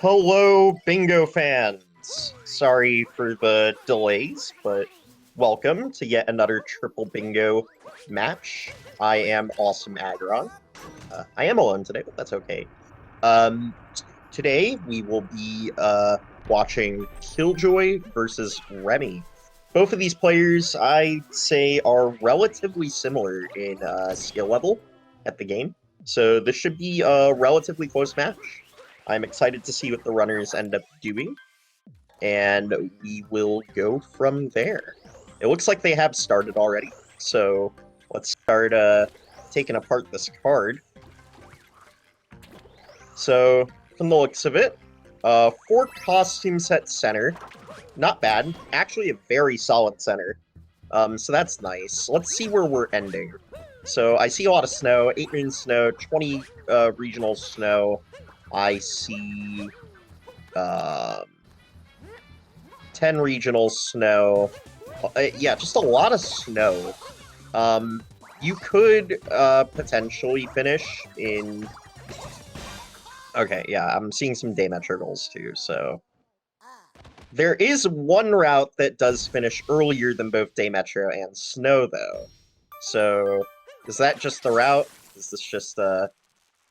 Hello, bingo fans! Sorry for the delays, but welcome to yet another triple bingo match. I am Awesome Agron. I am alone today, but that's okay. Today we will be watching Killjoy versus Remy. Both of these players, I'd say, are relatively similar in skill level at the game, so this should be a relatively close match. I'm excited to see what the runners end up doing, and we will go from there. It looks like they have started already, so let's start taking apart this card. So, from the looks of it, 4 costume set center. Not bad. Actually, a very solid center. So that's nice. Let's see where we're ending. So I see a lot of snow, 8 moon snow, 20 regional snow. I see 10 regional snow. Yeah, just a lot of snow. You could potentially finish in... Okay, yeah, I'm seeing some day metricals too, so... There is one route that does finish earlier than both day metro and snow, though. So, is that just the route? Is this just a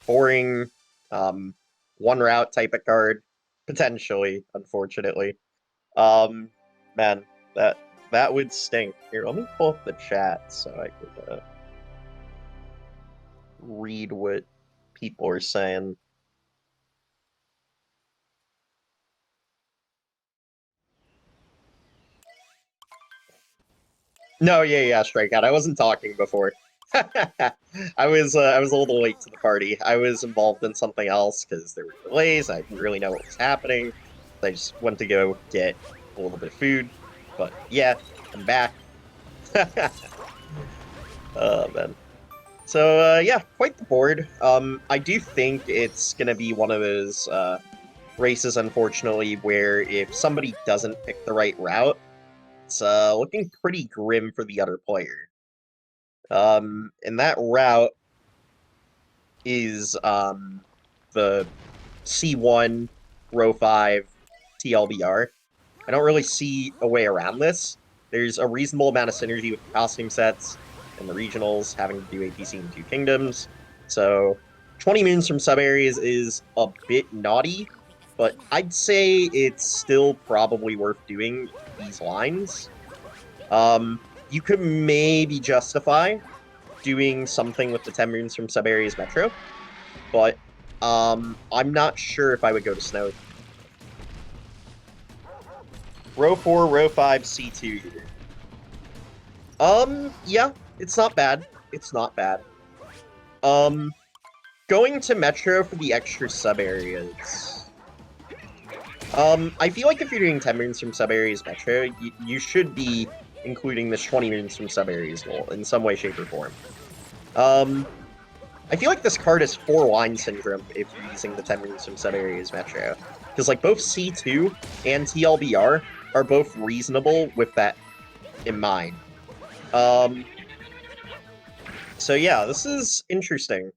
boring, one route type of card? Potentially, unfortunately. Man, that would stink. Here, let me pull up the chat so I could read what people are saying. No, yeah, Strikeout. I wasn't talking before. I was a little late to the party. I was involved in something else because there were delays. I didn't really know what was happening. I just went to go get a little bit of food. But yeah, I'm back. Oh man. So yeah, quite the board. I do think it's gonna be one of those races, unfortunately, where if somebody doesn't pick the right route, it's looking pretty grim for the other player. And that route is the C1, row 5, TLBR. I don't really see a way around this. There's a reasonable amount of synergy with the costume sets and the regionals having to do APC in 2 kingdoms. So 20 moons from sub-areas is a bit naughty, but I'd say it's still probably worth doing these lines. You could maybe justify doing something with the 10 moons from sub-areas metro, but I'm not sure if I would go to snow. Row 4, row 5, C2 here. Yeah, it's not bad. It's not bad. Going to metro for the extra sub-areas. I feel like if you're doing 10 moons from sub-areas metro, you should be including this 20 moons from sub-areas goal in some way, shape, or form. I feel like this card is 4 line syndrome if you're using the 10 moons from sub-areas metro. Because, like, both C2 and TLBR are both reasonable with that in mind. So yeah, this is interesting.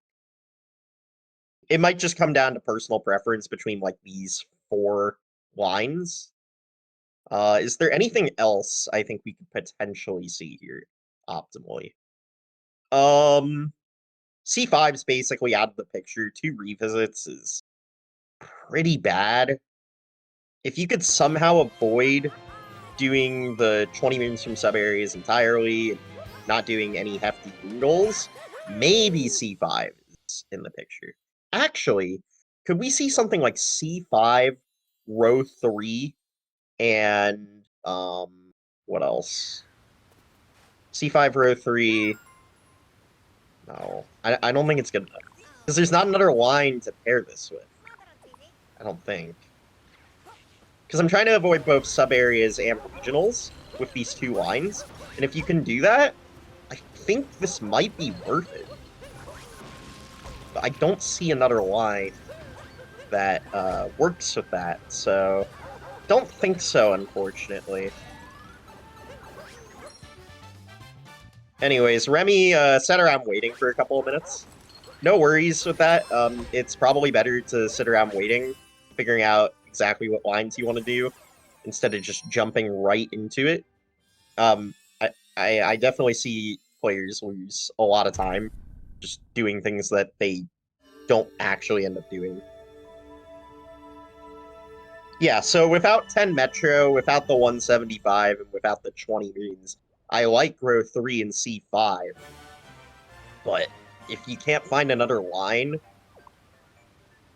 It might just come down to personal preference between, like, these 4 lines. Is there anything else I think we could potentially see here optimally? C5's basically out of the picture. 2 revisits is pretty bad. If you could somehow avoid doing the 20 moons from sub-areas entirely, and not doing any hefty goals, maybe C5 is in the picture. Actually, could we see something like C5, row 3, and, what else? C5, row 3... No, I don't think it's good enough. Because there's not another line to pair this with. I don't think. Because I'm trying to avoid both sub-areas and regionals with these 2 lines. And if you can do that, I think this might be worth it. But I don't see another line that works with that, so don't think so, unfortunately. Anyways, Remy sat around waiting for a couple of minutes. No worries with that. It's probably better to sit around waiting figuring out exactly what lines you want to do instead of just jumping right into it. I definitely see players lose a lot of time just doing things that they don't actually end up doing. Yeah, so without 10 Metro, without the 175, and without the 20 moons, I like row 3 and C5. But if you can't find another line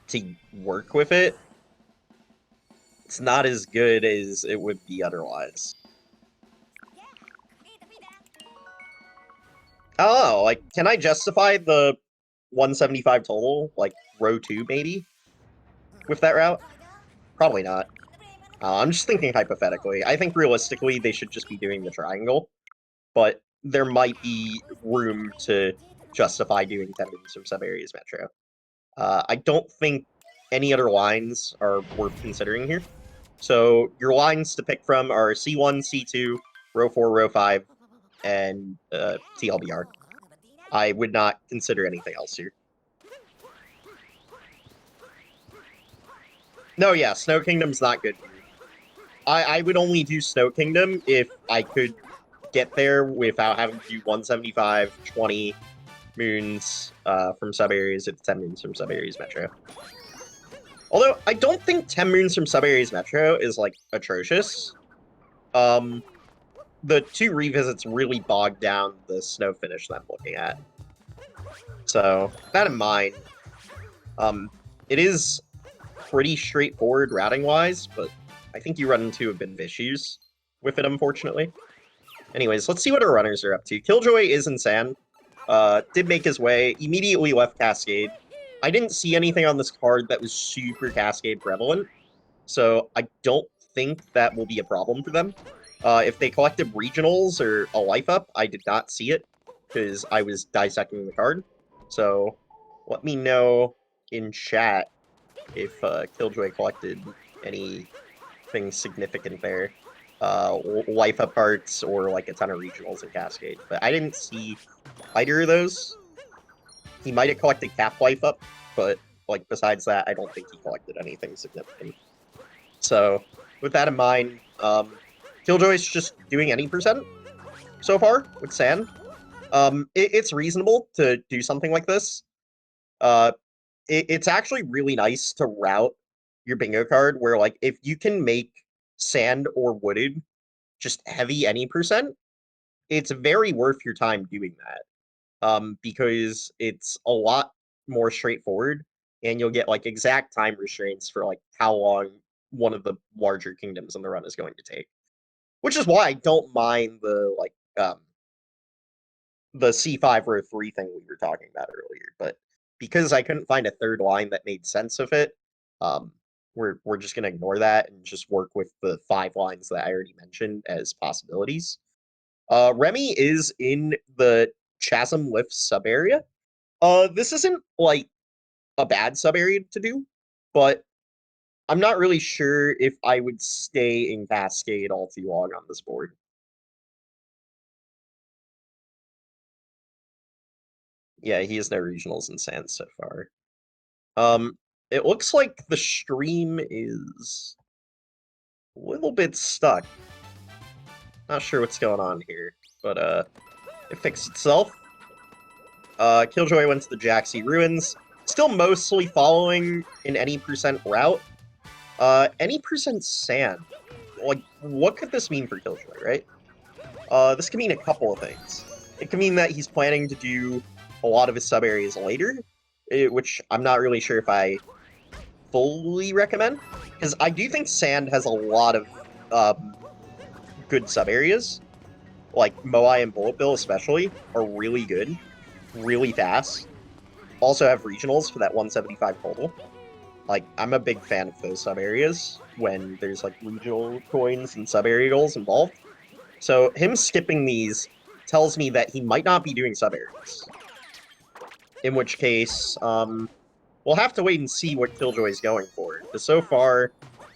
to work with it, it's not as good as it would be otherwise. I don't know, like, can I justify the 175 total? Like, row 2, maybe? With that route? Probably not. I'm just thinking hypothetically. I think realistically they should just be doing the triangle, but there might be room to justify doing 10 moons from sub-areas Metro. I don't think any other lines are worth considering here. So your lines to pick from are C1, C2, row 4, row 5, and TLBR. I would not consider anything else here. No, yeah, Snow Kingdom's not good here. I would only do Snow Kingdom if I could get there without having to do 175, 20 moons from sub-areas. It's 10 moons from sub-areas Metro. Although, I don't think 10 moons from sub-areas Metro is, like, atrocious. The 2 revisits really bogged down the snow finish that I'm looking at. So, that in mind, it is pretty straightforward routing-wise, but I think you run into a bit of issues with it, unfortunately. Anyways, let's see what our runners are up to. Killjoy is in sand. Did make his way, immediately left Cascade. I didn't see anything on this card that was super Cascade prevalent, so I don't think that will be a problem for them. If they collected regionals or a life up, I did not see it, because I was dissecting the card. So let me know in chat if Killjoy collected anything significant there. Life up parts or like a ton of regionals in Cascade. But I didn't see either of those. He might have collected Cap life up, but like besides that, I don't think he collected anything significant. So with that in mind, Killjoy's just doing any percent so far with Sand. It's reasonable to do something like this. It's actually really nice to route your bingo card where, like, if you can make Sand or Wooded just heavy any percent, it's very worth your time doing that. Because it's a lot more straightforward, and you'll get, like, exact time restraints for, like, how long one of the larger kingdoms in the run is going to take. Which is why I don't mind the, like, the C5 row 3 thing we were talking about earlier, but because I couldn't find a third line that made sense of it, we're just gonna ignore that and just work with the 5 lines that I already mentioned as possibilities. Remy is in the Chasm Lift sub area. This isn't like a bad sub area to do, but I'm not really sure if I would stay in Cascade all too long on this board. Yeah, he has no regionals in Sand so far. It looks like the stream is a little bit stuck. Not sure what's going on here, but it fixed itself. Killjoy went to the Jaxie Ruins. Still mostly following an any percent route. Any percent Sand. Like, what could this mean for Killjoy, right? This could mean a couple of things. It could mean that he's planning to do a lot of his sub-areas later, which I'm not really sure if I fully recommend, because I do think Sand has a lot of good sub-areas. Like, Moai and Bullet Bill especially are really good, really fast. Also have regionals for that 175 total. Like, I'm a big fan of those sub-areas when there's, like, regional coins and sub-area goals involved. So him skipping these tells me that he might not be doing sub-areas. In which case, we'll have to wait and see what Killjoy's going for, because so far,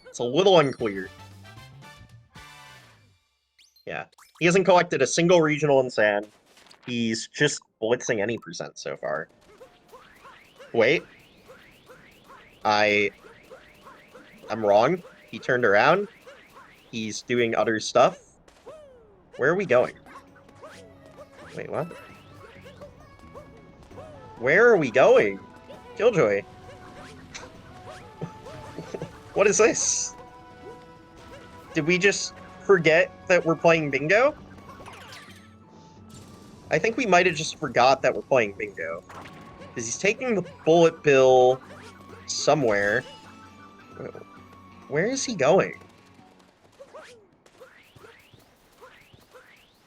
it's a little unclear. Yeah. He hasn't collected a single regional in Sand. He's just blitzing any percent so far. Wait. I'm wrong. He turned around. He's doing other stuff. Where are we going? Wait, what? Where are we going? Killjoy. What is this? Did we just forget that we're playing bingo? I think we might have just forgot that we're playing bingo. Because he's taking the bullet bill somewhere. Where is he going?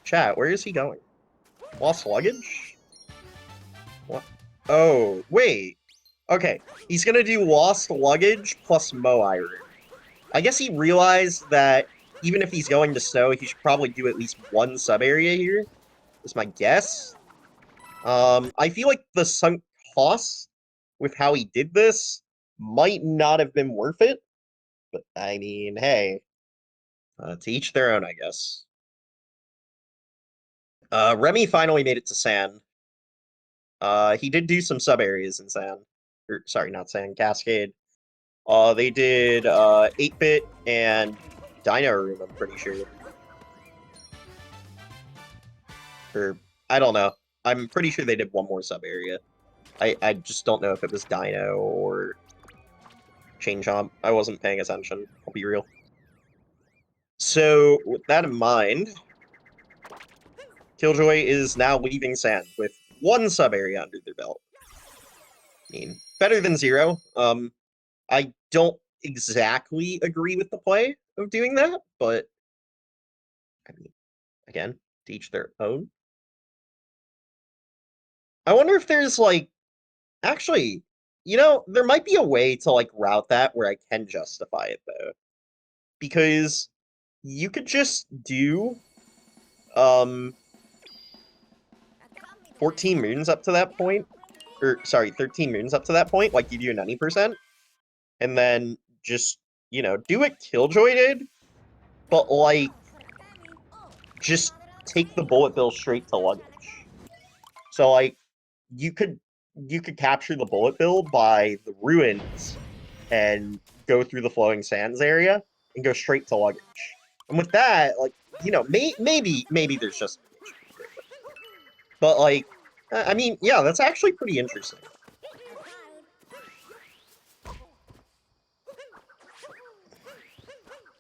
Chat, where is he going? Lost luggage? What? Oh, wait. Okay, he's gonna do lost luggage plus Mo Iron. I guess he realized that even if he's going to snow, he should probably do at least one sub-area here. Is my guess. I feel like the sunk cost with how he did this might not have been worth it. But, I mean, hey. To each their own, I guess. Remy finally made it to Sand. He did do some sub-areas in Sand. Or, sorry, not Sand, Cascade. They did 8-bit and Dino Room, I'm pretty sure. Or, I don't know. I'm pretty sure they did one more sub-area. I just don't know if it was Dino or Chain Chomp. I wasn't paying attention, I'll be real. So, with that in mind, Killjoy is now leaving Sand with one sub-area under their belt. I mean, better than 0. I don't exactly agree with the play of doing that, but I mean, again, to each their own. I wonder if there's like, actually, you know, there might be a way to like route that where I can justify it though, because you could just do 14 moons up to that point, or sorry, 13 moons up to that point, like you do 90%, and then just, you know, do what Killjoy did, but like just take the bullet bill straight to luggage. So like you could capture the bullet bill by the ruins and go through the flowing sands area and go straight to luggage. And with that, like, you know, maybe there's justification for it. But like, I mean, yeah, that's actually pretty interesting.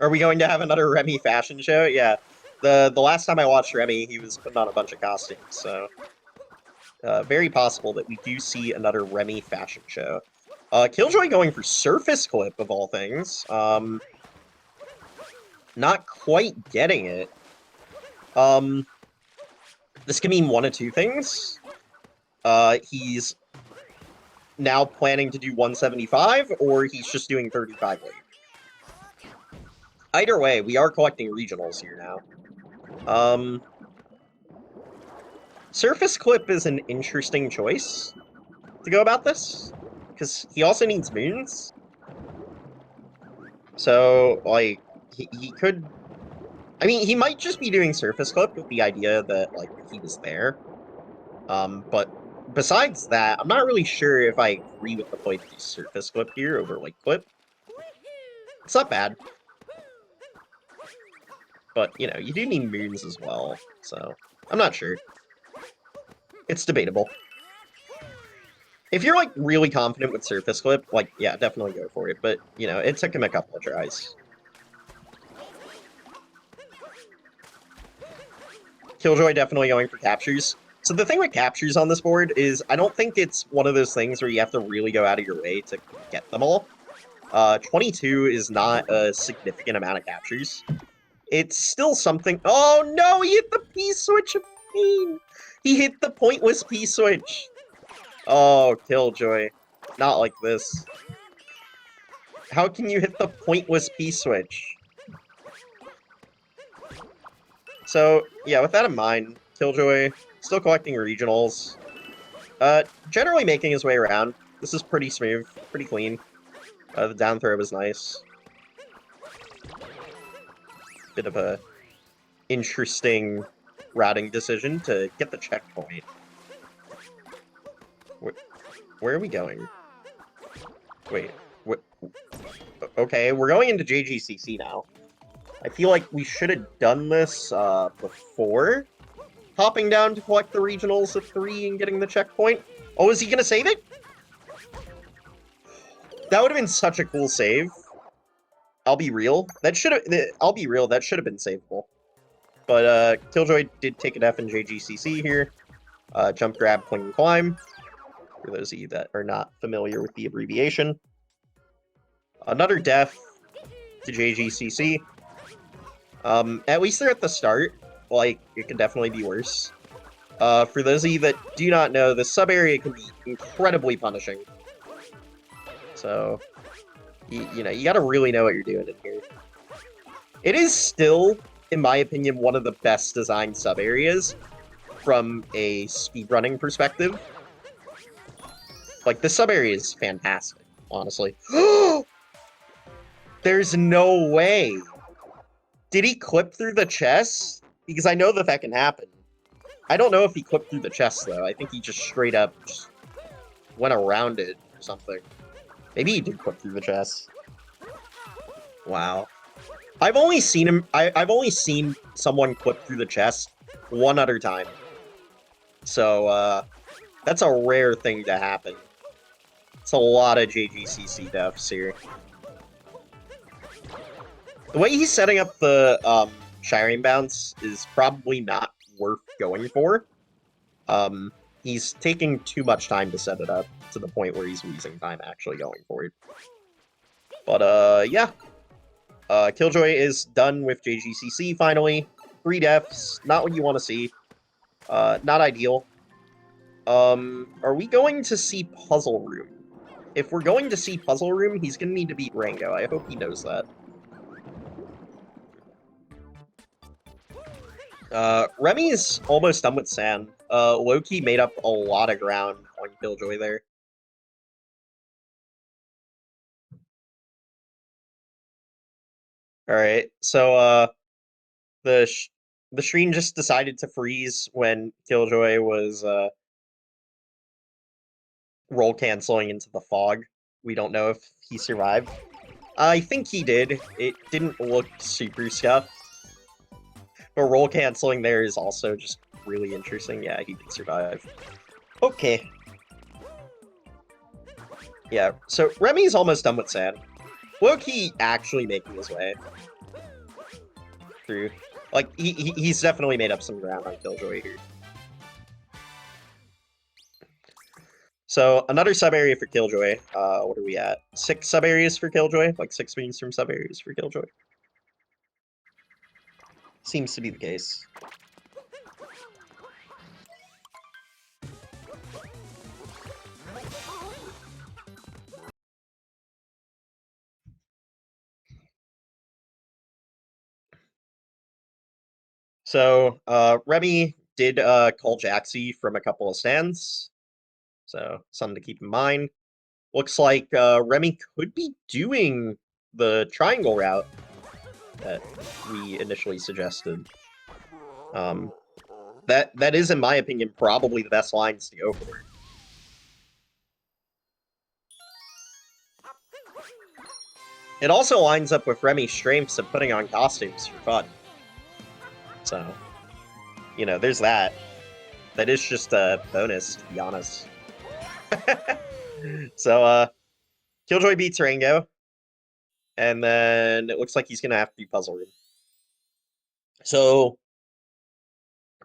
Are we going to have another Remy fashion show? Yeah. The last time I watched Remy, he was putting on a bunch of costumes, so very possible that we do see another Remy fashion show. Killjoy going for surface clip of all things. Not quite getting it. This can mean one of two things. He's now planning to do 175, or he's just doing 35 late. Either way, we are collecting regionals here now. Surface clip is an interesting choice to go about this, because he also needs moons. So, like, he could... I mean, he might just be doing surface clip with the idea that, like, he was there. But besides that, I'm not really sure if I agree with the play to do surface clip here over, like, clip. It's not bad. But, you know, you do need moons as well, so I'm not sure. It's debatable. If you're, like, really confident with surface clip, like, yeah, definitely go for it. But, you know, it took him a couple of tries. Killjoy definitely going for captures. So the thing with captures on this board is I don't think it's one of those things where you have to really go out of your way to get them all. 22 is not a significant amount of captures. It's still something... Oh, no! He hit the P-switch of pain! He hit the pointless P-switch! Oh, Killjoy. Not like this. How can you hit the pointless P-switch? So, yeah, with that in mind, Killjoy, still collecting regionals. Generally making his way around. This is pretty smooth, pretty clean. The down throw was nice. Bit of a interesting routing decision to get the checkpoint. Where are we going? Wait, what? Okay, we're going into JGCC now. I feel like we should have done this before hopping down to collect the regionals at 3 and getting the checkpoint. Oh, is he gonna save it? That would have been such a cool save. I'll be real. That should have been savable. But Killjoy did take a def in JGCC here. Jump, grab, cling, and climb. For those of you that are not familiar with the abbreviation. Another def to JGCC. At least they're at the start. Like, it could definitely be worse. For those of you that do not know, the sub-area can be incredibly punishing. So, you know, you gotta really know what you're doing in here. It is still, in my opinion, one of the best designed sub-areas from a speedrunning perspective. Like, the sub-area is fantastic, honestly. There's no way! Did he clip through the chest? Because I know that can happen. I don't know if he clipped through the chest, though. I think he just straight up just went around it or something. Maybe he did clip through the chest. Wow. I've only seen him... I've only seen someone clip through the chest one other time. So, that's a rare thing to happen. It's a lot of JGCC deaths here. The way he's setting up the Shireen bounce is probably not worth going for. He's taking too much time to set it up to the point where he's losing time actually going for it. But yeah. Killjoy is done with JGCC finally. 3 deaths, not what you want to see. Not ideal. Are we going to see Puzzle Room? If we're going to see Puzzle Room, he's gonna need to beat Rango. I hope he knows that. Remy is almost done with Sand. Loki made up a lot of ground on Killjoy there. Alright, so, the screen just decided to freeze when Killjoy was, roll canceling into the fog. We don't know if he survived. I think he did. It didn't look super scuffed. But roll canceling there is also just really interesting. Yeah, he did survive. Okay. Yeah, so Remy's almost done with Sand. Loki actually making his way through. Like, he's definitely made up some ground on Killjoy here. So, another sub-area for Killjoy. What are we at? 6 sub-areas for Killjoy? Like, 6 mainstream sub-areas for Killjoy. Seems to be the case. So, Remy did call Jaxie from a couple of stands. So, something to keep in mind. Looks like Remy could be doing the triangle route that we initially suggested. That is, in my opinion, probably the best lines to go for. It also lines up with Remy's strengths of putting on costumes for fun. So, you know, there's that. That is just a bonus, to be honest. So, Killjoy beats Rango. And then it looks like he's gonna have to do Puzzle Room. So,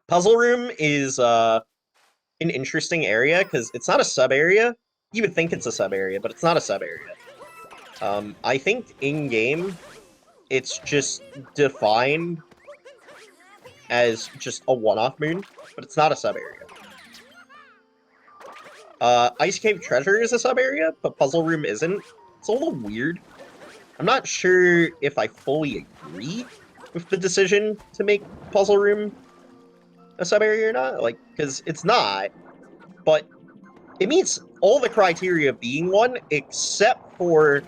Puzzle Room is an interesting area, because it's not a sub-area. You would think it's a sub-area, but it's not a sub-area. I think in-game, it's just defined as just a one-off moon, but it's not a sub-area. Ice Cave Treasure is a sub-area, but Puzzle Room isn't. It's a little weird. I'm not sure if I fully agree with the decision to make Puzzle Room a sub-area or not, like, because it's not, but it meets all the criteria of being one, except for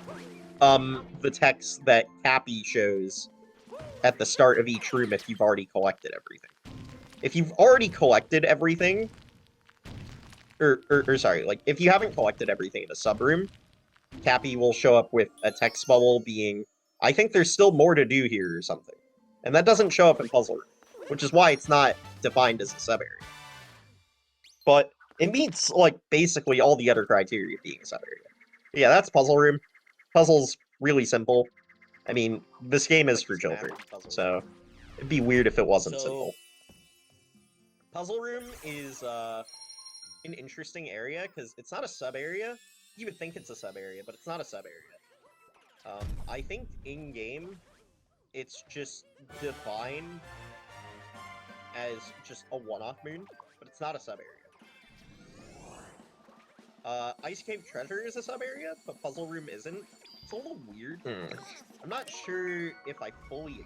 the text that Cappy shows at the start of each room if you've already collected everything. If you've already collected everything, or sorry, like, if you haven't collected everything in a sub-room, Cappy will show up with a text bubble being, I think there's still more to do here or something. And that doesn't show up in Puzzle Room, which is why it's not defined as a sub-area. But it meets, like, basically all the other criteria of being a sub-area. Yeah, that's Puzzle Room. Puzzle's really simple. I mean, this game is for children, so it'd be weird if it wasn't simple. Puzzle Room is an interesting area, because it's not a sub-area. You would think it's a sub-area, but it's not a sub-area. I think in-game, it's just defined as just a one-off moon, but it's not a sub-area. Ice Cave Treasure is a sub-area, but Puzzle Room isn't. It's a little weird. I'm not sure if I fully agree.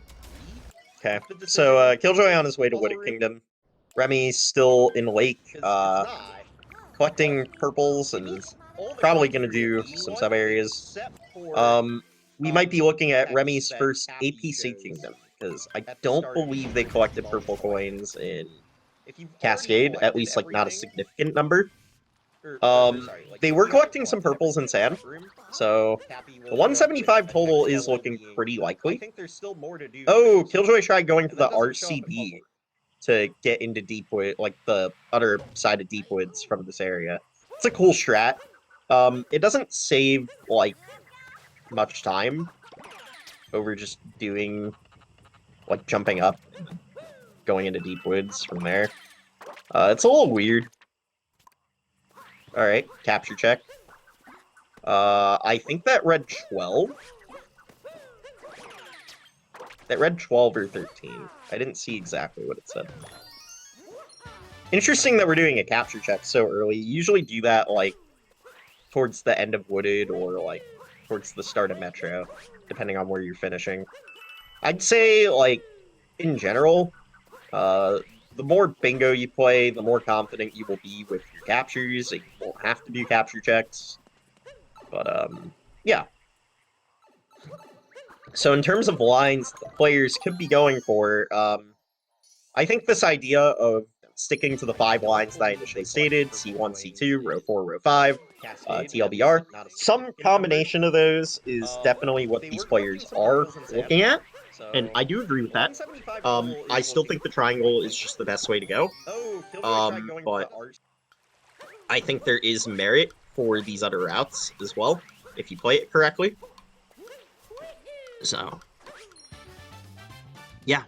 Okay, so Killjoy on his way to Wooded Kingdom. Remy's still in Lake, collecting purples and probably gonna do some sub-areas. We might be looking at Remy's first APC Kingdom, because I don't believe they collected purple coins in Cascade, at least like not a significant number. They were collecting some purples in Sand, so the 175 total is looking pretty likely. Oh, Killjoy tried going to the RCB to get into Deepwood, like the other side of Deepwoods from this area. It's a cool strat. It doesn't save, like, much time over just doing, like, jumping up and going into Deepwoods from there. It's a little weird. Alright, capture check. I think that read 12. That read 12 or 13. I didn't see exactly what it said. Interesting that we're doing a capture check so early. You usually do that, like, towards the end of Wooded or, like, towards the start of Metro, depending on where you're finishing. I'd say, like, in general, the more bingo you play, the more confident you will be with your captures. You won't have to do capture checks. But, yeah. So in terms of lines the players could be going for, I think this idea of sticking to the 5 lines that I initially stated, C1, C2, row 4, row 5, TLBR, some combination of those is definitely what these players are looking at. And I do agree with that. I still think the triangle is just the best way to go. But I think there is merit for these other routes as well, if you play it correctly. So, yeah.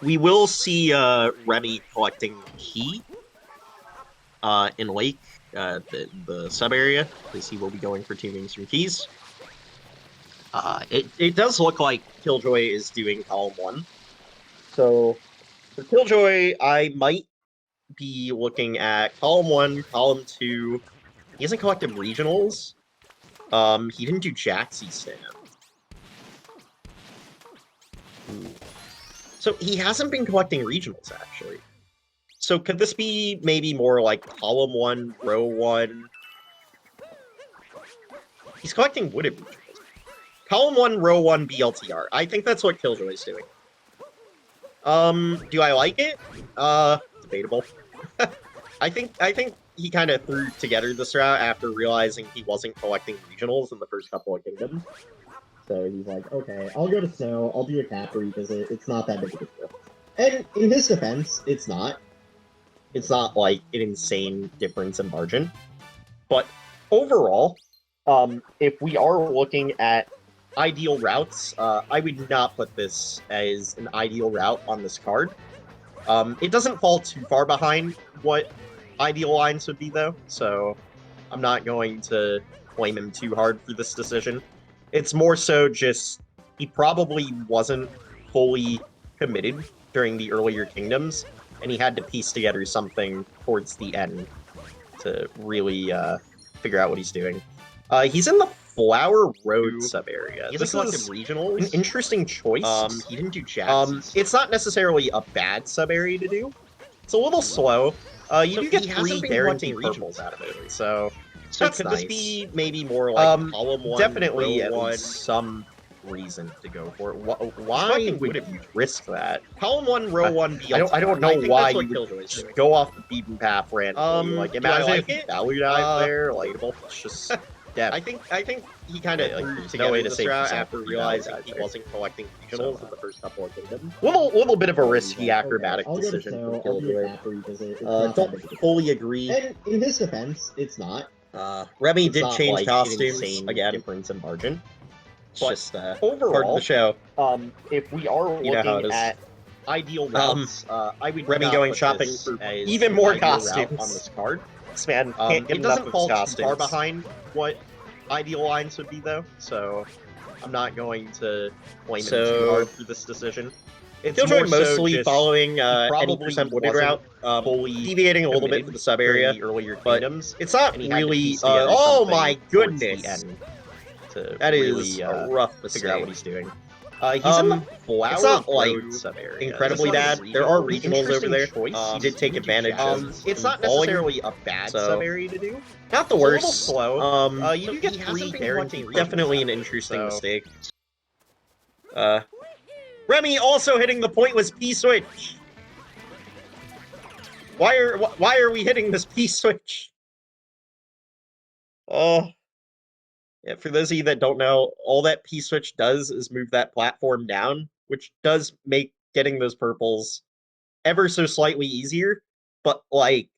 We will see Remy collecting key in Lake, the sub-area, because he will be going for 2 moons from keys. It does look like Killjoy is doing column 1. So, for Killjoy, I might be looking at column 1, column 2. He hasn't collected regionals. He didn't do Jaxie stand. So he hasn't been collecting regionals, actually. So could this be maybe more like column 1, row 1? He's collecting Wooded regionals. Column 1, row 1, BLTR. I think that's what Killjoy's doing. Do I like it? Debatable. I think he kind of threw together this route after realizing he wasn't collecting regionals in the first couple of kingdoms. So he's like, okay, I'll go to Snow, I'll do a cap revisit, it's not that big of a deal. And in his defense, it's not. It's not like an insane difference in margin. But overall, if we are looking at ideal routes, I would not put this as an ideal route on this card. It doesn't fall too far behind what ideal lines would be, though, so I'm not going to blame him too hard for this decision. It's more so just he probably wasn't fully committed during the earlier kingdoms, and he had to piece together something towards the end to really figure out what he's doing. He's in the Flower Road sub-area. This is regional. An interesting choice. He didn't do Jaxie. It's not necessarily a bad sub-area to do. It's a little slow. You do get 3 guaranteed regionals out of it, so that's could nice. This be maybe more like column 1, definitely row 1, some reason to go for it. Why would you risk that? Column 1, row 1, BLT. I don't know think why that's what you would Killjoy's just doing. go off the beaten path randomly. Like, do I imagine like if you it? value dive there, like, it's just dead. I think he kind of Like, threw there's together no way to this save route yourself after if you realizing value he dive there. wasn't collecting regionals in the first couple of kingdoms. Little bit of a risky Okay, acrobatic I'll go to decision Snow, from I'll do a Killjoy. map revisit. It's not that Don't big of a deal. fully agree. And in his defense, it's not. Remy It's did not, change like, an costumes insane again. difference in margin. It's But just part of overall, the show. if we are You know how it looking is. at ideal routes, I would Remy not going put shopping this for as even an more ideal route costumes. on this card. This man can't get It enough doesn't of fall his too far costumes. behind what ideal lines would be, though, so I'm not going to blame him too hard for this decision. It's Killjoy more so mostly just following any probably percent wooded wasn't route, fully deviating a little bit from the sub area. the earlier but kingdoms, It's not and he had to really. piece together Oh something my towards goodness! the end to That really, is a rough figure out what mistake. he's doing. He's in the flower it's not, like, road sub-area. incredibly This is bad. There are regional. regionals over there. Choice. He did take advantage of It's him not falling. necessarily a bad so- sub-area to do. Not the It's a little worst. slow. You do get he 3 hasn't been guaranteed collecting definitely an regionals, interesting so- mistake. Remy also hitting the pointless P-switch. Why are we hitting this P-switch? Yeah, for those of you that don't know, all that P-switch does is move that platform down, which does make getting those purples ever so slightly easier, but, like,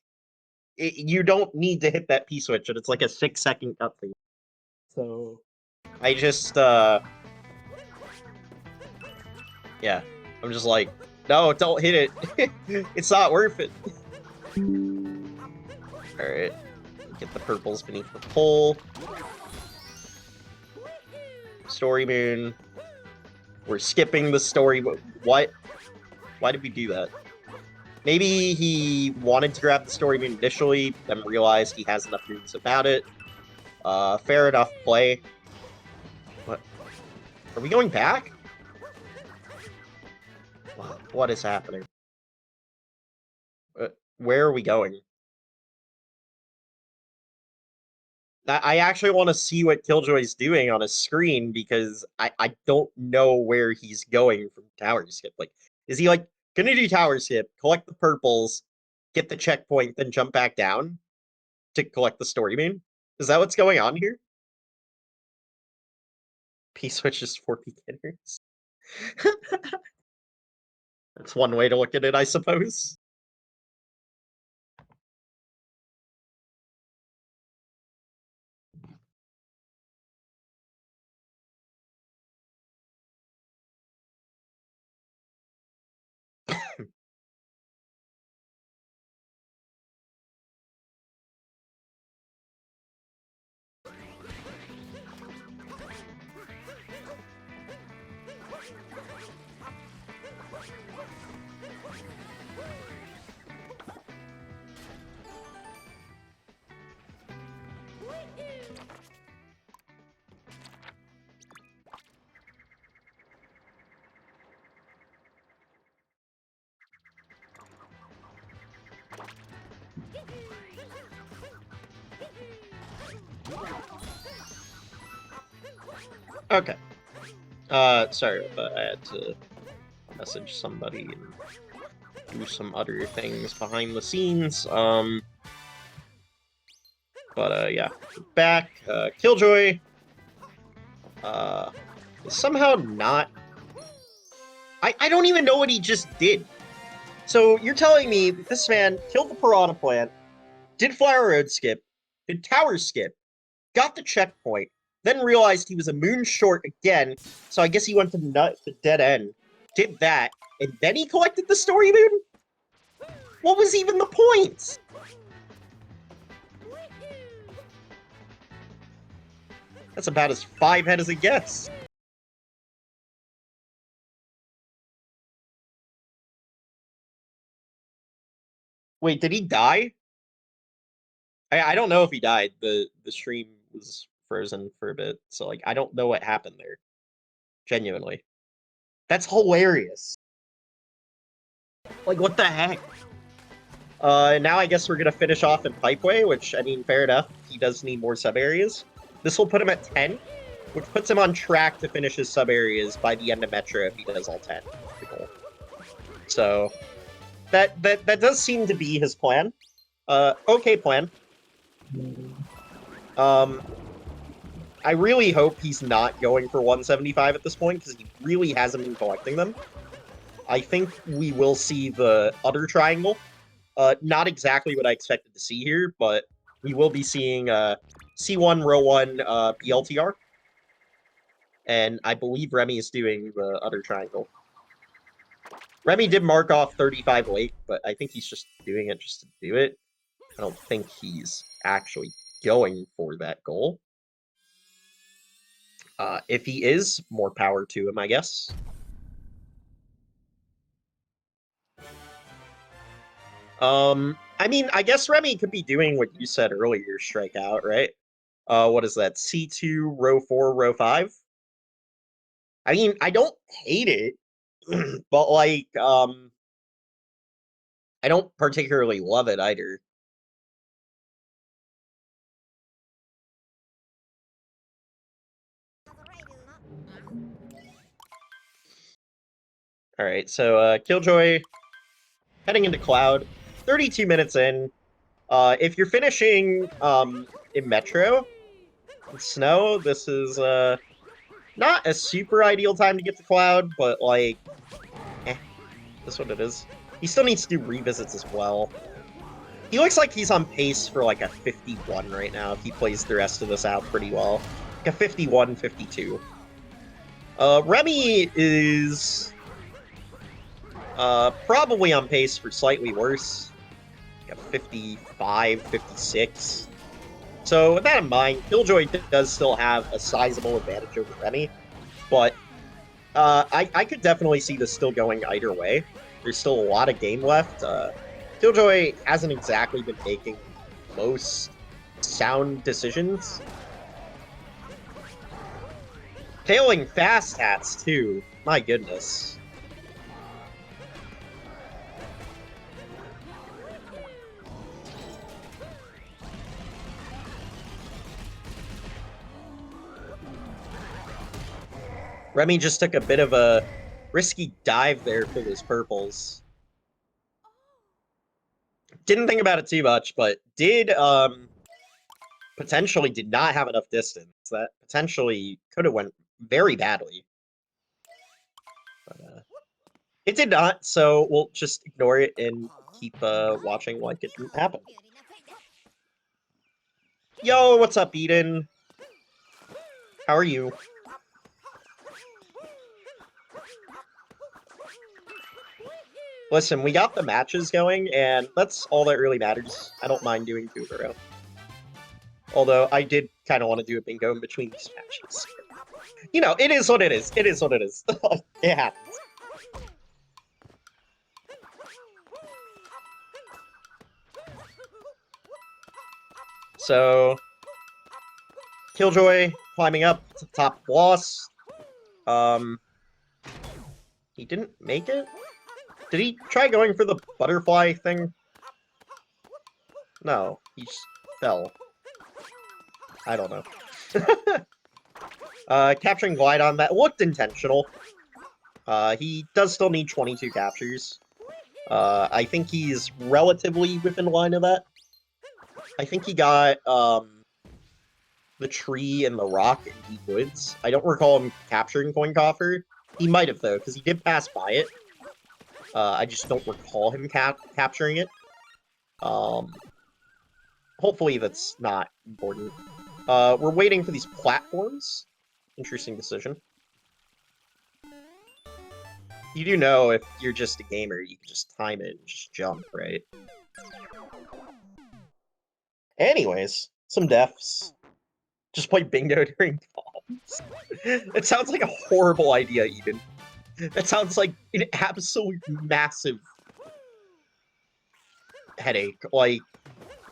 you don't need to hit that P-switch, and it's like a 6-second cutscene. So I just, yeah, I'm just like, no, don't hit it. It's not worth it. Alright, get the purples beneath the pole. Story moon. We're skipping the story. What? Why did we do that? Maybe he wanted to grab the story moon initially, then realized he has enough moons about it. Fair enough play. What? Are we going back? What is happening? Where are we going? I actually want to see what Killjoy's doing on his screen because I don't know where he's going from tower skip. Like, is he like gonna do tower skip, collect the purples, get the checkpoint, then jump back down to collect the story moon? Is that what's going on here? P-switch is for beginners. That's one way to look at it, I suppose. Okay. Sorry, but I had to message somebody and do some other things behind the scenes. Yeah. Back. Killjoy. Is somehow not... I don't even know what he just did. So, you're telling me that this man killed the piranha plant, did flower road skip, did tower skip, got the checkpoint, then realized he was a moon short again, so I guess he went to the dead end, did that, and then he collected the story moon? What was even the point? That's about as 5-head as it gets. Wait, did he die? I don't know if he died. The stream was frozen for a bit, so like I don't know what happened there. Genuinely. That's hilarious. Like what the heck? Now I guess we're gonna finish off in Pipeway, which I mean fair enough. He does need more sub areas. This will put him at 10. which puts him on track to finish his sub-areas by the end of Metro if he does all 10. The goal. So, that does seem to be his plan. Okay plan. I really hope he's not going for 175 at this point, because he really hasn't been collecting them. I think we will see the other triangle. Not exactly what I expected to see here, but we will be seeing C1, row 1, BLTR. And I believe Remy is doing the other triangle. Remy did mark off 35 late, but I think he's just doing it just to do it. I don't think he's actually going for that goal. If he is, more power to him, I guess. I mean, I guess Remy could be doing what you said earlier, strikeout, right? What is that? C2, row 4, row 5? I mean, I don't hate it, but like, I don't particularly love it either. Alright, so Killjoy heading into Cloud, 32 minutes in. If you're finishing in Metro, in Snow, this is not a super ideal time to get to Cloud, but like, that's what it is. He still needs to do revisits as well. He looks like he's on pace for like a 51 right now if he plays the rest of this out pretty well. Like a 51, 52. Remy is probably on pace for slightly worse. Like a 55, 56. So with that in mind, Killjoy does still have a sizable advantage over Remy, but I could definitely see this still going either way. There's still a lot of game left. Killjoy hasn't exactly been making most sound decisions. Tailing fast hats, too. My goodness. Remy just took a bit of a risky dive there for those purples. Didn't think about it too much, but did potentially did not have enough distance. That potentially could have went very badly. But it did not, so we'll just ignore it and keep watching like it didn't happen. Yo, what's up, Eden? How are you? Listen, we got the matches going, and that's all that really matters. I don't mind doing 2 in a row. Although, I did kind of want to do a bingo in between these matches. You know, it is what it is. It is what it is. It happens. So, Killjoy climbing up to the top boss. He didn't make it? Did he try going for the butterfly thing? No, he just fell. I don't know. Capturing Glide on that looked intentional. He does still need 22 captures. I think he's relatively within line of that. I think he got the tree and the rock in Deep Woods. I don't recall him capturing Coin Coffer. He might have, though, because he did pass by it. I just don't recall him capturing it. Hopefully that's not important. We're waiting for these platforms. Interesting decision. You do know if you're just a gamer, you can just time it and just jump, right? Anyways, some deaths. Just play bingo during bombs. It sounds like a horrible idea, even. That sounds like an absolute massive headache. Like,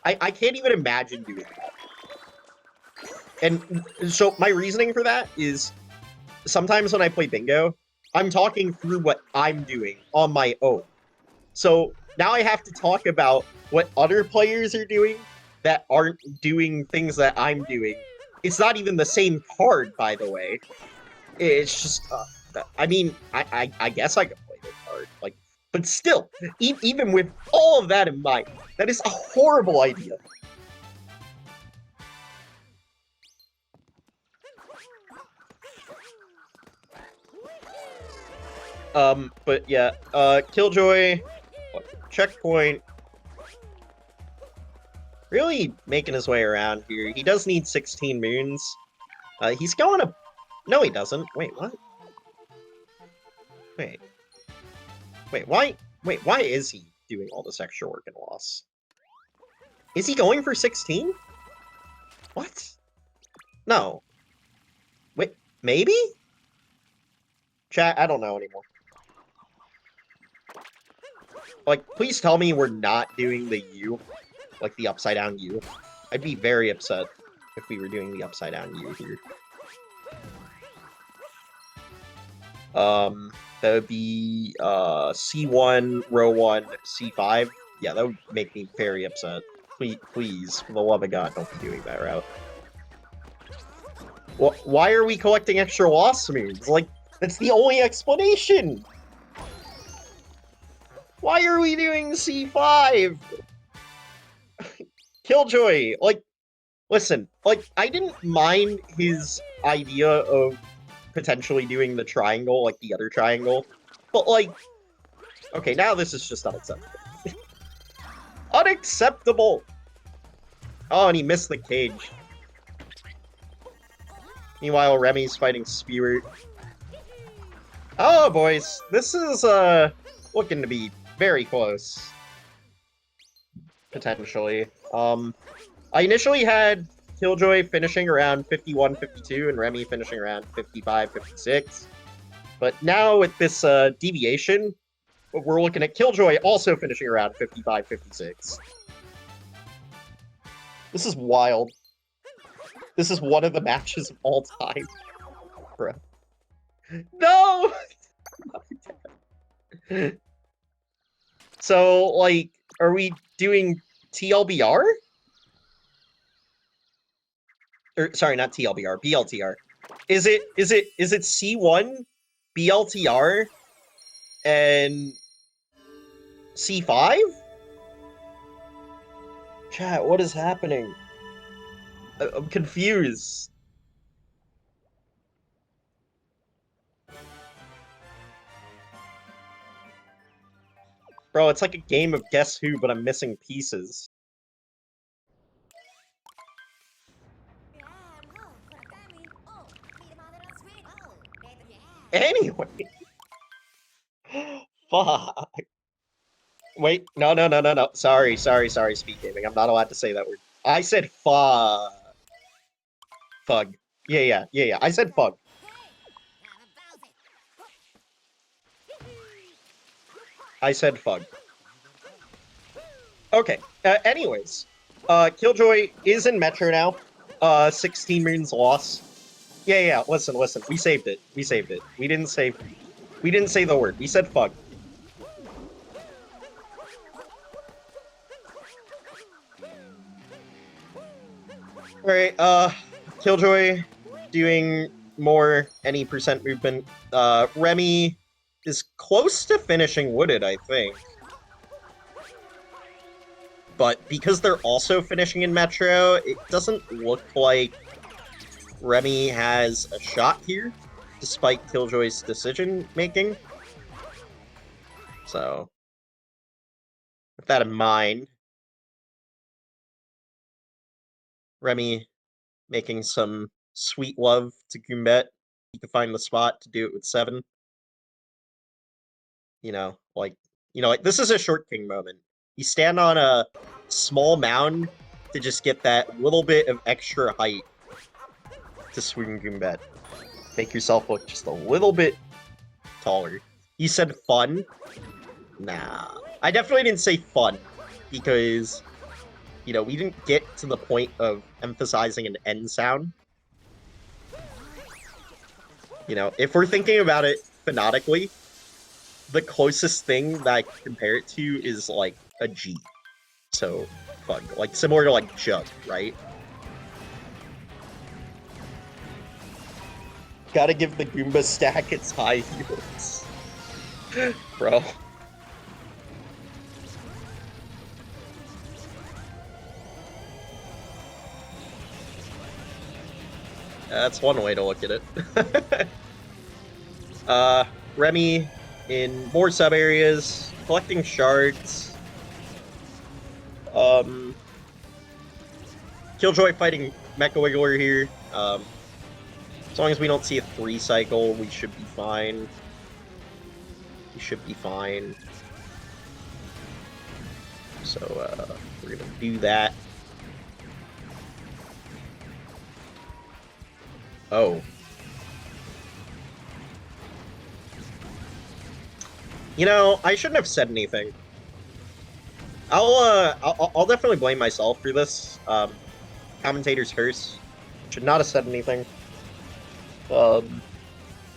I can't even imagine doing that. And so my reasoning for that is sometimes when I play bingo, I'm talking through what I'm doing on my own. So now I have to talk about what other players are doing that aren't doing things that I'm doing It's not even the same card, by the way. It's just, I mean, I guess I could play the card, like, but still, even with all of that in mind, that is a horrible idea. But yeah, Killjoy, checkpoint, really making his way around here. He does need 16 moons. He's going to... No, he doesn't. Wait, what? Wait. Why is he doing all this extra work in loss? Is he going for 16? What? No. Wait, maybe? Chat, I don't know anymore. Like, please tell me we're not doing the U. Like, the upside-down U. I'd be very upset if we were doing the upside-down U here. That would be, C1, row 1, C5. Yeah, that would make me very upset. Please, for the love of God, don't be doing that route. Why are we collecting extra loss moons? Like, that's the only explanation! Why are we doing C5? Killjoy, like, listen, like, I didn't mind his idea of potentially doing the triangle, like the other triangle, but, like, okay, now this is just unacceptable. Unacceptable! Oh, and he missed the cage. Meanwhile, Remy's fighting Spirit. Oh, boys, this is, looking to be very close. Potentially. I initially had Killjoy finishing around 51, 52, and Remy finishing around 55, 56. But now with this deviation, we're looking at Killjoy also finishing around 55, 56. This is wild. This is one of the matches of all time. Bro. No! So, like, are we doing TLBR? Or, sorry, not TLBR, BLTR. Is it C1, BLTR, and C5? Chat, what is happening? I'm confused. Bro, it's like a game of Guess Who, but I'm missing pieces. Anyway. Fuck. Wait, no. Sorry, SpeedGaming. I'm not allowed to say that word. I said fug. Fug. Yeah. I said fug. I said fug. Okay. Anyways, Killjoy is in Metro now. 16 moons loss. Yeah. Listen. We saved it. We didn't say the word. We said fug. Alright, Killjoy doing more any percent movement. Remy is close to finishing Wooded, I think. But because they're also finishing in Metro, it doesn't look like Remy has a shot here, despite Killjoy's decision-making. So, with that in mind, Remy making some sweet love to Goombet. He could find the spot to do it with 7. Like this is a Short King moment. You stand on a small mound to just get that little bit of extra height to swing Goombet. Make yourself look just a little bit taller. You said fun? Nah. I definitely didn't say fun, because, we didn't get to the point of emphasizing an N sound. If we're thinking about it phonetically, the closest thing that I can compare it to is, like, a G. So, fun. Like, similar to, like, jug, right? Gotta give the Goomba stack its high heels. Bro. That's one way to look at it. Remy in more sub areas, collecting shards. Killjoy fighting Mecha Wiggler here. As long as we don't see a 3 cycle, we should be fine. We should be fine. So, we're gonna do that. Oh. You know, I shouldn't have said anything. I'll definitely blame myself for this. Commentator's curse. Should not have said anything.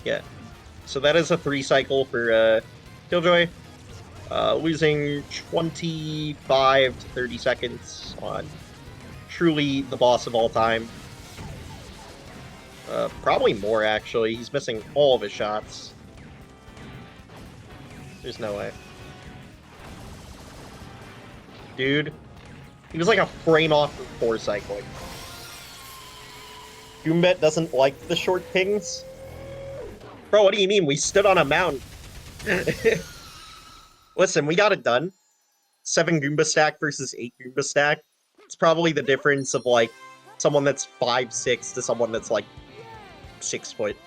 Yeah. So that is a 3 cycle for Killjoy. Losing 25 to 30 seconds on truly the boss of all time. Probably more, actually. He's missing all of his shots. There's no way. Dude. He was like a frame off of 4 cycling. Goombet doesn't like the short pings? Bro, what do you mean? We stood on a mountain. Listen, we got it done. 7 Goomba stack versus 8 Goomba stack. It's probably the difference of, like, someone that's 5'6" to someone that's, like, 6 foot.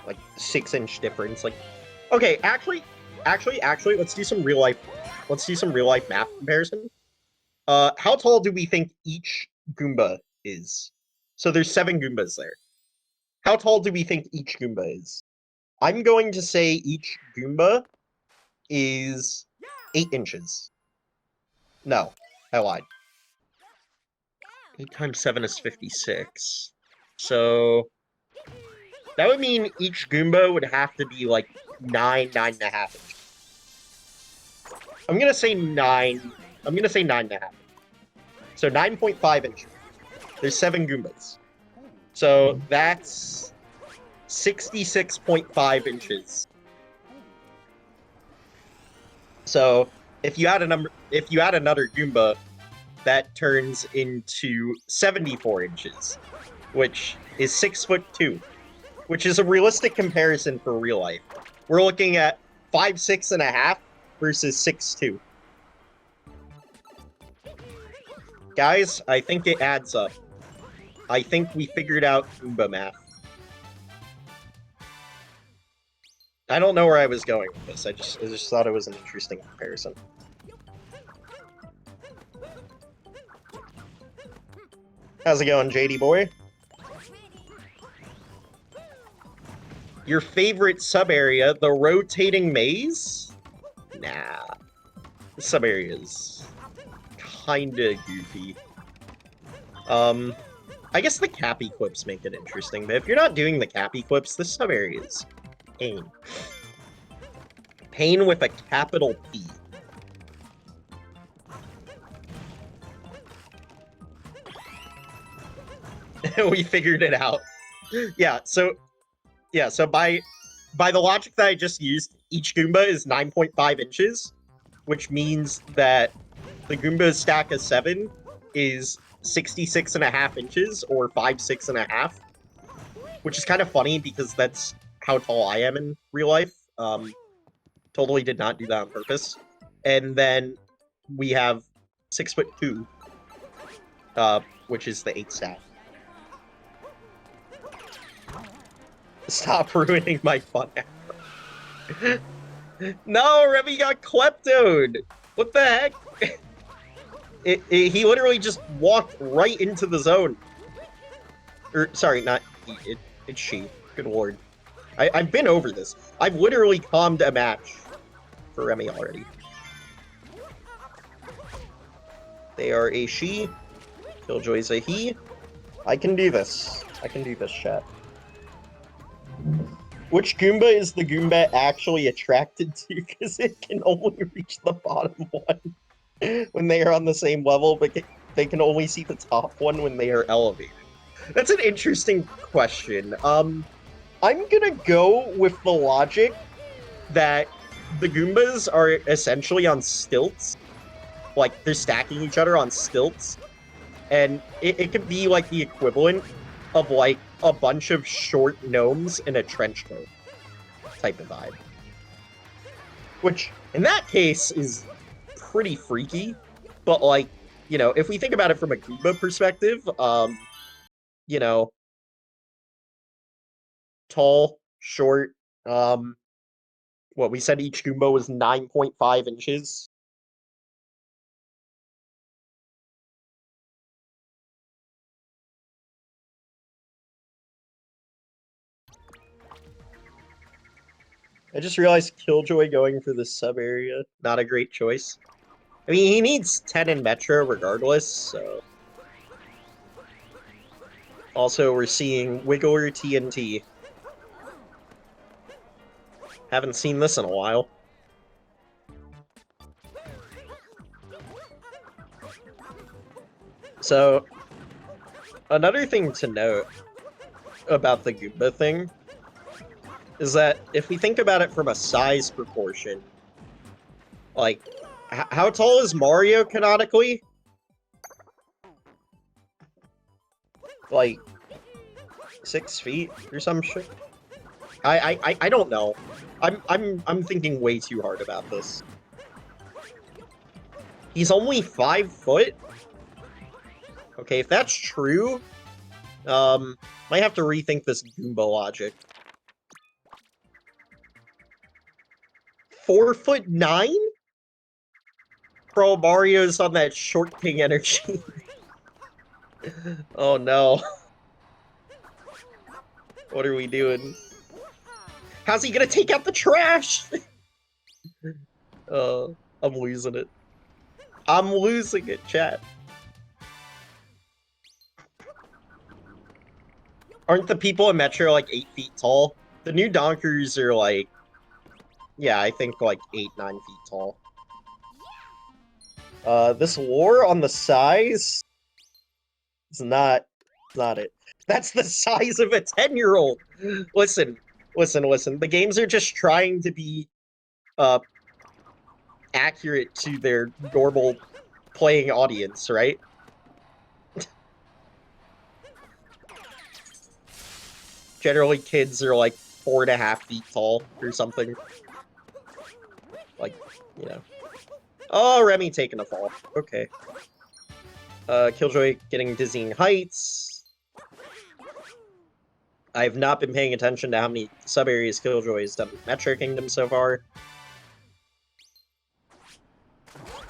Like, 6-inch difference. Like, okay, actually, let's do some real life math comparison. How tall do we think each Goomba is? So there's 7 Goombas there. How tall do we think each Goomba is? I'm going to say each Goomba is 8 inches. No, I lied. 8 times 7 is 56. So that would mean each Goomba would have to be like 9.5 inches. I'm gonna say 9. I'm gonna say 9.5. So 9.5 inches. There's 7 Goombas. So that's 66.5 inches. So if you add another Goomba, that turns into 74 inches, which is 6'2", which is a realistic comparison for real life. We're looking at 5'6.5" versus 6'2". Guys, I think it adds up. I think we figured out Goomba math. I don't know where I was going with this. I just thought it was an interesting comparison. How's it going, JD boy? Your favorite sub-area, the rotating maze? Nah. The sub-area is kinda goofy. I guess the cap equips make it interesting, but if you're not doing the cap equips, this sub-area is pain. Pain with a capital P. We figured it out. Yeah, so by the logic that I just used, each Goomba is 9.5 inches, which means that the Goomba stack of 7 is 66.5 inches, or 5'6.5", which is kind of funny because that's how tall I am in real life. Totally did not do that on purpose. And then we have 6'2", which is the 8 stack. Stop ruining my fun. No, Remy got kleptoed! What the heck? He literally just walked right into the zone. Or, sorry, not he. It's she. Good lord. I've been over this. I've literally calmed a match for Remy already. They are a she. Killjoy's a he. I can do this. I can do this, chat. Which Goomba is the Goomba actually attracted to? Because it can only reach the bottom one when they are on the same level, but they can only see the top one when they are elevated. That's an interesting question. I'm gonna go with the logic that the Goombas are essentially on stilts. Like, they're stacking each other on stilts. And it could be, like, the equivalent of, like, a bunch of short gnomes in a trench coat type of vibe. Which, in that case, is pretty freaky. But, like, you know, if we think about it from a Goomba perspective, you know, tall, short, what we said each Goomba was 9.5 inches. I just realized Killjoy going for the sub area, not a great choice. I mean, he needs 10 in Metro regardless, so... Also, we're seeing Wiggler TNT. Haven't seen this in a while. So, another thing to note about the Goomba thing is that if we think about it from a size proportion, like, how tall is Mario canonically? Like, 6 feet or some shit? I don't know. I'm thinking way too hard about this. He's only 5 foot? Okay, if that's true, might have to rethink this Goomba logic. 4'9"? Bro, Mario's on that short king energy. Oh no. What are we doing? How's he gonna take out the trash? I'm losing it. I'm losing it, chat. Aren't the people in Metro like 8 feet tall? The new Donkers are like, yeah, I think like 8, 9 feet tall. This lore on the size is not it. That's the size of a 10-year-old. Listen. The games are just trying to be accurate to their normal playing audience, right? Generally, kids are like 4.5 feet tall or something. Like, you know. Oh, Remy taking a fall. Okay. Killjoy getting dizzying heights. I've not been paying attention to how many sub-areas Killjoy has done with Metro Kingdom so far.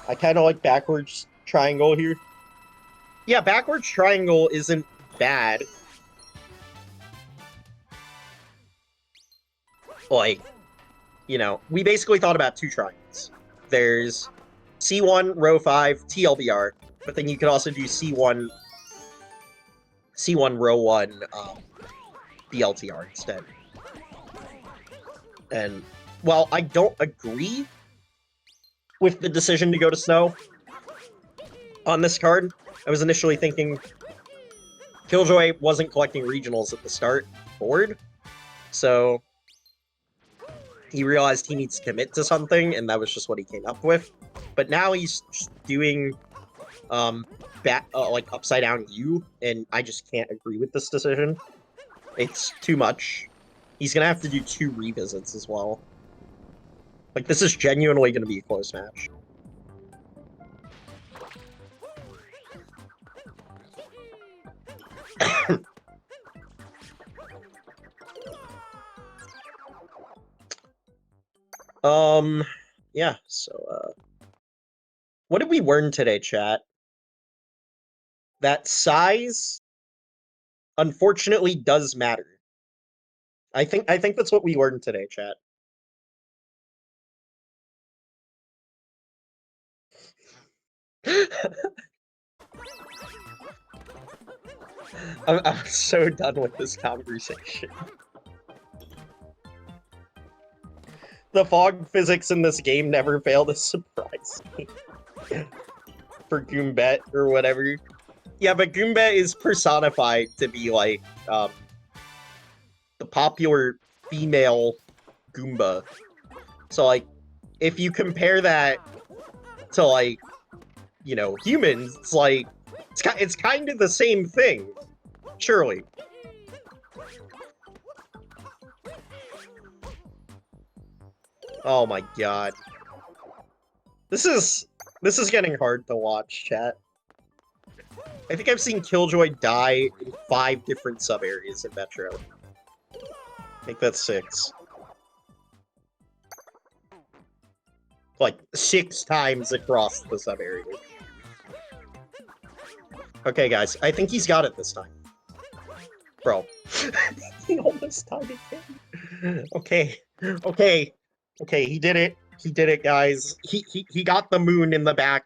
I kind of like backwards triangle here. Yeah, backwards triangle isn't bad. Like, you know, we basically thought about 2 triangles. There's C1, row 5, TLDR, but then you could also do C1, row 1, BLTR instead. And while I don't agree with the decision to go to Snow on this card, I was initially thinking Killjoy wasn't collecting regionals at the start board, so he realized he needs to commit to something, and that was just what he came up with. But now he's doing like upside down U, and I just can't agree with this decision. It's too much. He's gonna have to do 2 revisits as well. Like, this is genuinely gonna be a close match. Yeah, so, what did we learn today, chat? That size, unfortunately, does matter. I think that's what we learned today, chat. I'm so done with this conversation. The fog physics in this game never fail to surprise me. For Goombet or whatever. Yeah, but Goombet is personified to be like, the popular female Goomba. So, like, if you compare that to, like, you know, humans, it's like, it's kind of the same thing, surely. Oh my god. This is getting hard to watch, chat. I think I've seen Killjoy die in 5 different sub-areas in Metro. I think that's 6. Like, 6 times across the sub-area. Okay, guys, I think he's got it this time. Bro. He almost died again. Okay. Okay. Okay, he did it. He did it, guys. He got the moon in the back.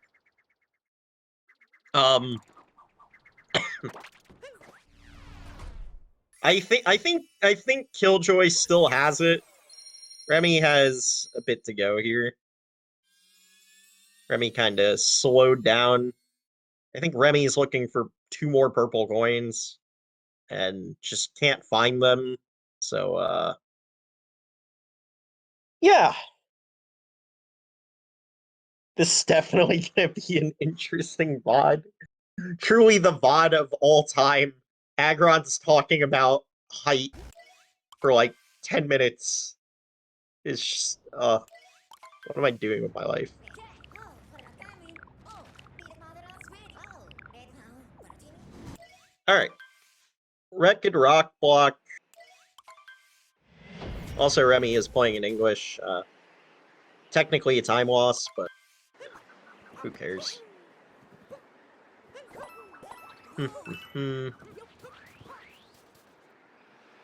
I think Killjoy still has it. Remy has a bit to go here. Remy kind of slowed down. I think Remy's looking for 2 more purple coins and just can't find them. So, yeah. This is definitely going to be an interesting VOD. Truly the VOD of all time. Agron's talking about height for like 10 minutes. It's just, what am I doing with my life? Alright. Red Rock Block. Also, Remy is playing in English. Technically a time loss, but who cares?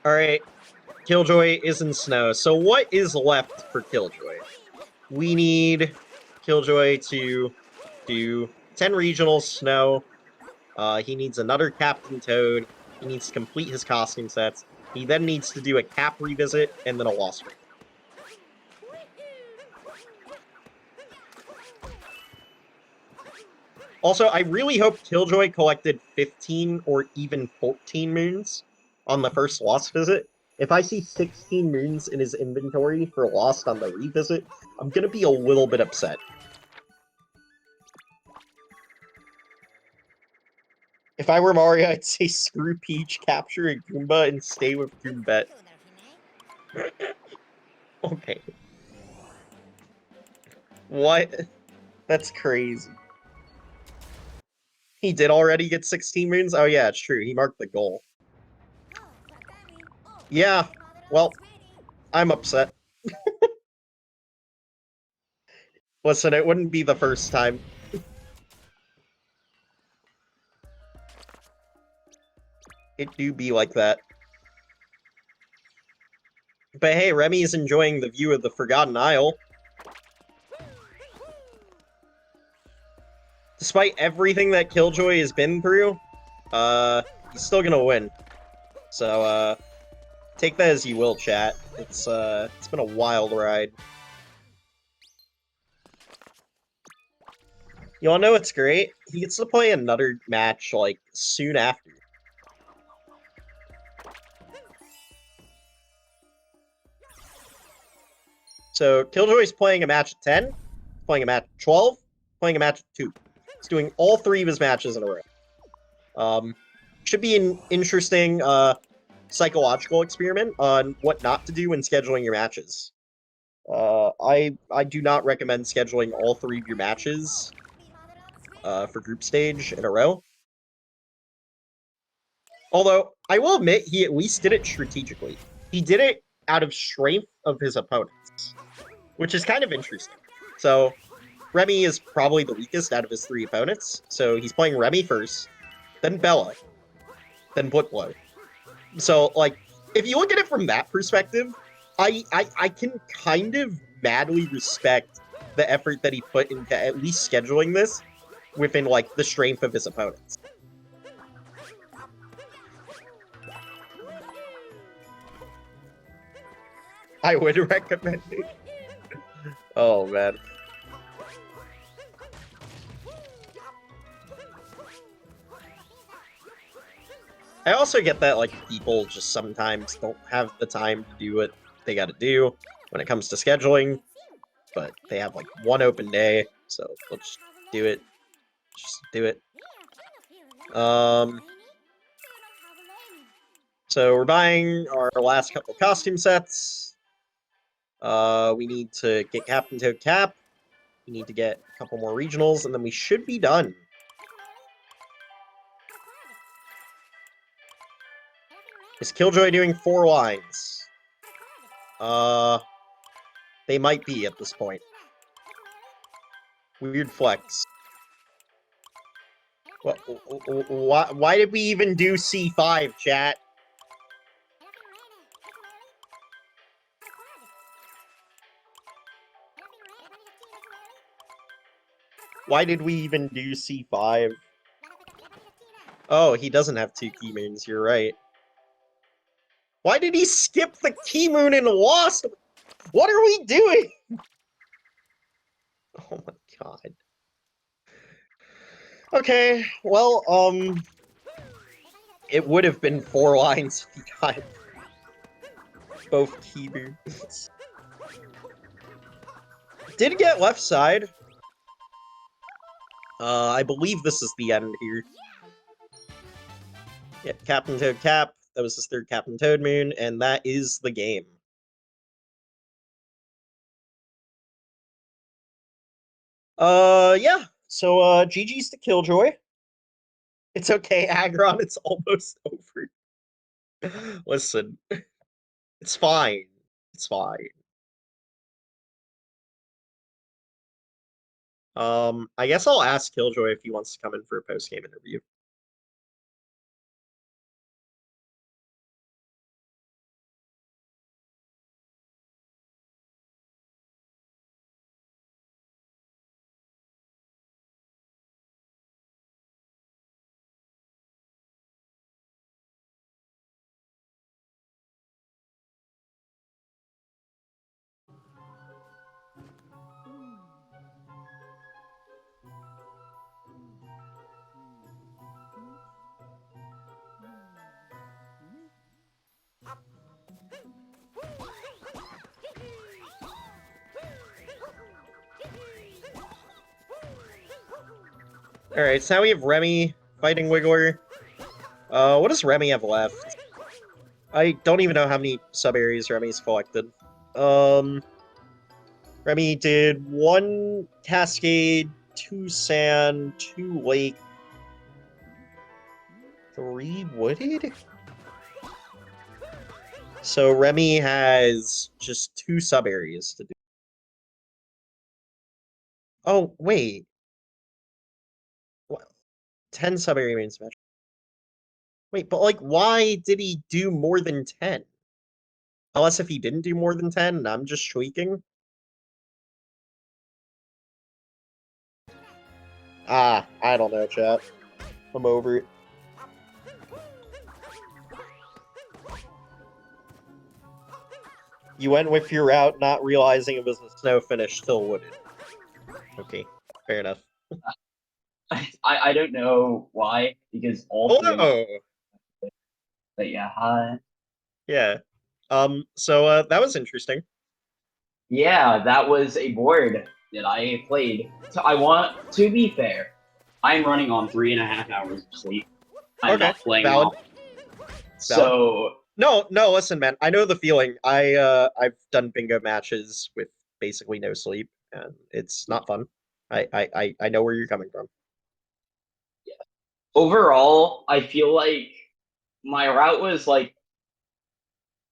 Alright. Killjoy is in snow. So what is left for Killjoy? We need Killjoy to do 10 regionals snow. He needs another Captain Toad. He needs to complete his costume sets. He then needs to do a cap revisit and then a lost one. Also, I really hope Killjoy collected 15 or even 14 moons on the first lost visit. If I see 16 moons in his inventory for lost on the revisit, I'm gonna be a little bit upset. If I were Mario, I'd say screw Peach, capture a Goomba, and stay with Goombet. Okay. What? That's crazy. He did already get 16 moons? Oh yeah, it's true. He marked the goal. Yeah, well, I'm upset. Listen, it wouldn't be the first time. It do be like that. But hey, Remy is enjoying the view of the Forgotten Isle. Despite everything that Killjoy has been through, he's still gonna win. So, take that as you will, chat. It's been a wild ride. You all know what's great? He gets to play another match, like, soon after. So, Killjoy's playing a match at 10, playing a match at 12, playing a match at 2. He's doing all 3 of his matches in a row. Should be an interesting, psychological experiment on what not to do when scheduling your matches. I do not recommend scheduling all 3 of your matches, for group stage in a row. Although, I will admit, he at least did it strategically. He did it out of strength of his opponents, which is kind of interesting. So, Remy is probably the weakest out of his 3 opponents, so he's playing Remy first, then Bella, then Bliplo. So, like, if you look at it from that perspective, I can kind of madly respect the effort that he put into at least scheduling this within, like, the strength of his opponents. I would recommend it. Oh, man. I also get that like people just sometimes don't have the time to do what they got to do when it comes to scheduling, but they have like one open day, so let's do it. Just do it. So we're buying our last couple costume sets. We need to get Captain Toad Cap. We need to get a couple more regionals, and then we should be done. Is Killjoy doing 4 lines? They might be at this point. Weird flex. Why did we even do C5, chat? Why did we even do C5? Oh, he doesn't have 2 key moons, you're right. Why did he skip the key moon and lost? What are we doing? Oh my god. Okay, well, it would have been 4 lines if he got both key moons. Did get left side. I believe this is the end here. Yeah, Captain Toad Cap. That was his 3rd Captain Toad moon, and that is the game. Yeah. So, GG's to Killjoy. It's okay, Agron, it's almost over. Listen. It's fine. It's fine. I guess I'll ask Killjoy if he wants to come in for a post-game interview. Alright, so now we have Remy fighting Wiggler. What does Remy have left? I don't even know how many sub-areas Remy's collected. Remy did 1 Cascade, 2 Sand, 2 Lake, 3 Wooded? So Remy has just 2 sub-areas to do. Oh, wait. What? 10 sub-area main smash. Wait, but like, why did he do more than 10? Unless if he didn't do more than 10, and I'm just tweaking. Ah, I don't know, chat. I'm over it. You went with your route, not realizing it was a snow finish till wooded. Okay, fair enough. I don't know why, because all three of my, Hello! but yeah, hi. Yeah. So that was interesting. Yeah, that was a board that I played. So I want to be fair. I'm running on 3.5 hours of sleep. I'm Okay, not playing valid. off. So No, listen, man. I know the feeling. I've done bingo matches with basically no sleep, and it's not fun. I know where you're coming from. overall, I feel like my route was like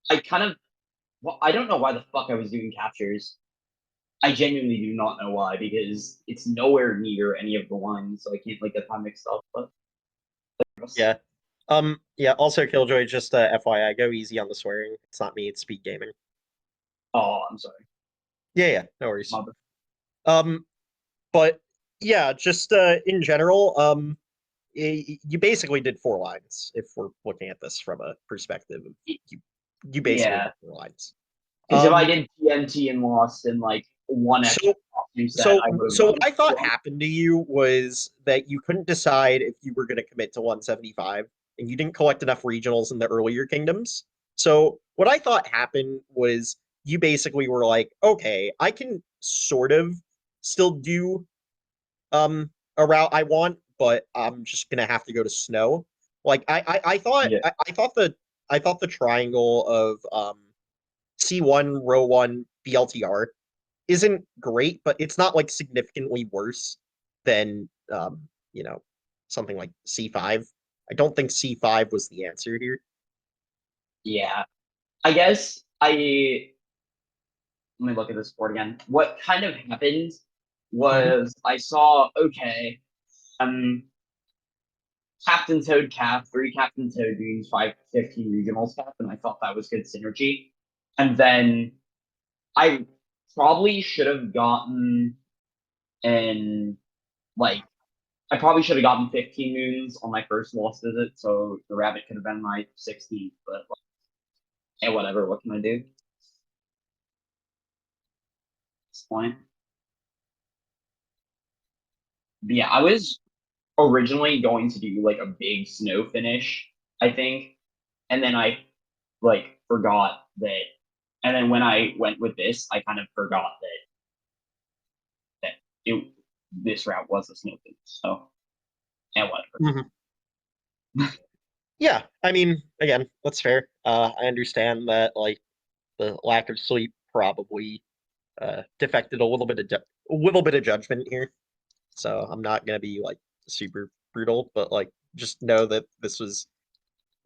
I kind of well, I don't know why the fuck I was doing captures. I genuinely do not know why, because it's nowhere near any of the lines, so I can't like get time mixed up. But Yeah. Yeah, also Killjoy, just FYI, go easy on the swearing. It's not me, it's SpeedGaming. oh, I'm sorry. Yeah, no worries. Mother. But yeah, just in general, you basically did 4 lines if we're looking at this from a perspective of you basically Yeah. did 4 lines. Because if I did TNT and lost in like one extra costume set, I would have So what I thought happened to you was that you couldn't decide if you were going to commit to 175 and you didn't collect enough regionals in the earlier kingdoms. So what I thought happened was you basically were like, okay, I can sort of still do a route I want, but I'm just gonna have to go to snow. Like I thought Yeah. I thought the triangle of C1, row 1, BLTR isn't great, but it's not like significantly worse than you know, something like C5. I don't think C5 was the answer here. Yeah. I guess let me look at this board again. What kind of happened was I saw, okay, Captain Toad cap, 3 Captain Toad doing 515 regionals cap, and I thought that was good synergy. And then I probably should have gotten I probably should have gotten 15 moons on my first lost visit, so the rabbit could have been my 16th, but hey, whatever, what can I do? It's fine. But yeah, I was originally going to do like a big snow finish, I think, and then I forgot that, and then when I went with this, I kind of forgot that this route was a snow finish. So, and whatever. Yeah, I mean, again, that's fair. I understand that like the lack of sleep probably defected a little bit of judgment here. So I'm not gonna be like super brutal, but like just know that this was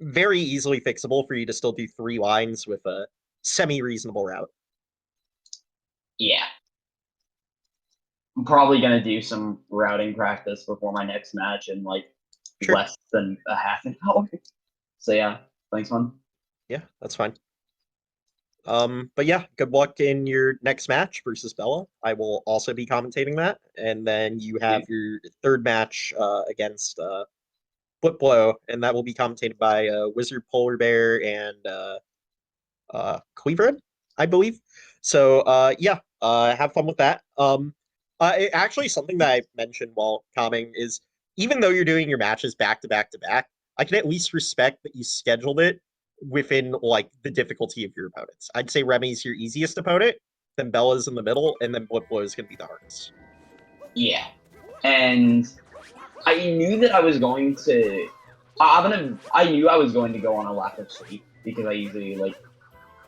very easily fixable for you to still do 3 lines with a semi-reasonable route. Yeah. I'm probably gonna do some routing practice before my next match in like Sure. less than a half an hour. So yeah, thanks, man. Yeah, that's fine. But yeah, good luck in your next match versus Bella. I will also be commentating that, and then you have your third match against Flipblow, and that will be commentated by Wizard Polar Bear and Cleveland, I believe. So yeah, have fun with that. Actually, something that I mentioned while commenting is even though you're doing your matches back to back to back, I can at least respect that you scheduled it within like the difficulty of your opponents. I'd say Remy's your easiest opponent, then Bella's in the middle, and then Blipblow is going to be the hardest. Yeah, and I knew that I was going to. I knew I was going to go on a lack of sleep because I usually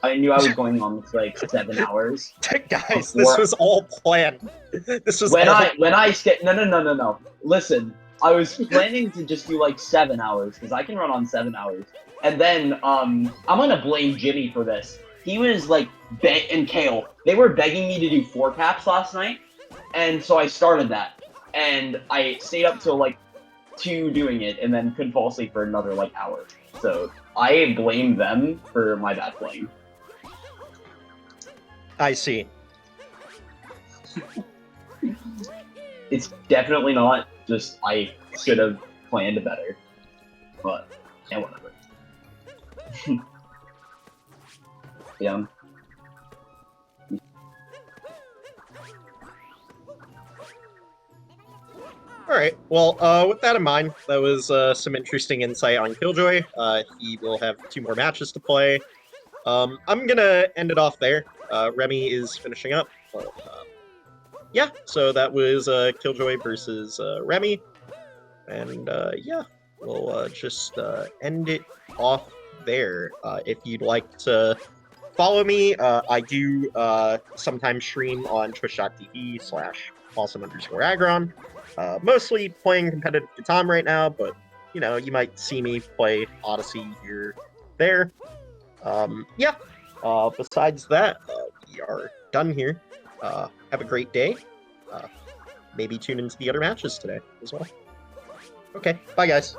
I knew I was going on like 7 hours. Guys, this was all planned. This was when I skip. No. Listen, I was planning to just do like 7 hours because I can run on 7 hours, and then I'm gonna blame Jimmy for this. He was like and Kale. They were begging me to do 4 caps last night, and so I started that, and I stayed up till like 2 doing it, and then couldn't fall asleep for another like hour. So I blame them for my bad playing. I see. It's definitely not just I should have planned better, but yeah, whatever. Yeah. All right. Well, with that in mind, that was some interesting insight on Killjoy. He will have 2 more matches to play. I'm gonna end it off there. Remy is finishing up. But, yeah, so that was Killjoy versus Remy. And yeah, we'll just end it off there. If you'd like to follow me, I do sometimes stream on twitch.tv/awesome_agron. Mostly playing competitive Catan right now, but you know, you might see me play Odyssey here, there. Yeah. Besides that, we are done here. Have a great day. Maybe tune into the other matches today as well. Okay, bye guys.